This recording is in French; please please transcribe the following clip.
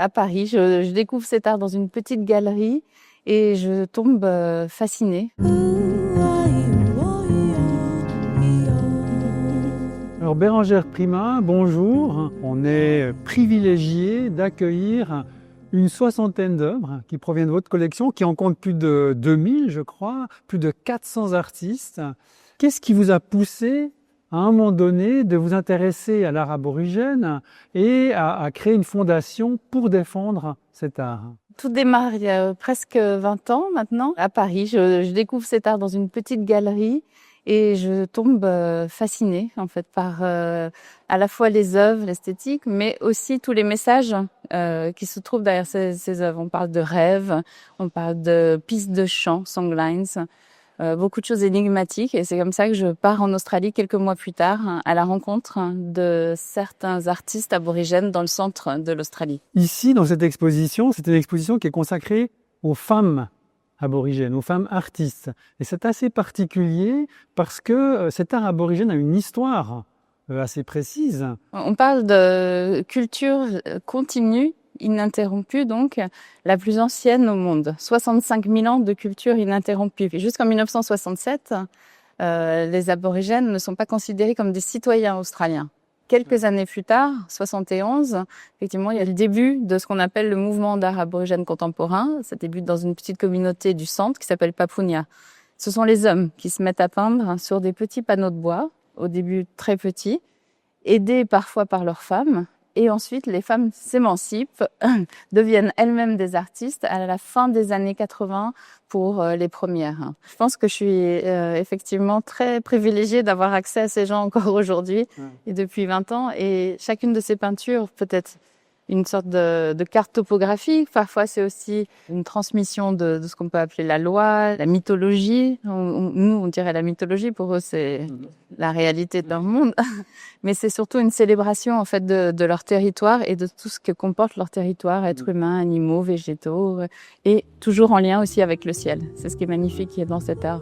À Paris, je découvre cet art dans une petite galerie et je tombe fascinée. Alors Bérengère Prima, bonjour. On est privilégié d'accueillir une soixantaine d'œuvres qui proviennent de votre collection, qui en compte plus de 2000, je crois, plus de 400 artistes. Qu'est-ce qui vous a poussé à un moment donné de vous intéresser à l'art aborigène et à créer une fondation pour défendre cet art? Tout démarre il y a presque 20 ans maintenant. À Paris, je découvre cet art dans une petite galerie et je tombe fascinée en fait par à la fois les œuvres, l'esthétique, mais aussi tous les messages qui se trouvent derrière ces œuvres. On parle de rêves, on parle de pistes de chant, songlines, beaucoup de choses énigmatiques. Et c'est comme ça que je pars en Australie quelques mois plus tard à la rencontre de certains artistes aborigènes dans le centre de l'Australie. Ici, dans cette exposition, c'est une exposition qui est consacrée aux femmes aborigènes, aux femmes artistes. Et c'est assez particulier parce que cet art aborigène a une histoire assez précise. On parle de culture continue, ininterrompue, donc la plus ancienne au monde. 65 000 ans de culture ininterrompue. Jusqu'en 1967, les aborigènes ne sont pas considérés comme des citoyens australiens. Quelques années plus tard, 71, effectivement, il y a le début de ce qu'on appelle le mouvement d'art aborigène contemporain. Ça débute dans une petite communauté du centre qui s'appelle Papunya. Ce sont les hommes qui se mettent à peindre sur des petits panneaux de bois, au début très petits, aidés parfois par leurs femmes. Et ensuite, les femmes s'émancipent, deviennent elles-mêmes des artistes à la fin des années 80 pour les premières. Je pense que je suis effectivement très privilégiée d'avoir accès à ces gens encore aujourd'hui et depuis 20 ans. Et chacune de ces peintures peut être une sorte de carte topographique. Parfois, c'est aussi une transmission de ce qu'on peut appeler la loi, la mythologie. Nous, on dirait la mythologie. Pour eux, c'est la réalité de leur monde. Mais c'est surtout une célébration, en fait, de leur territoire et de tout ce que comporte leur territoire, êtres humains, animaux, végétaux, et toujours en lien aussi avec le ciel. C'est ce qui est magnifique dans cet art.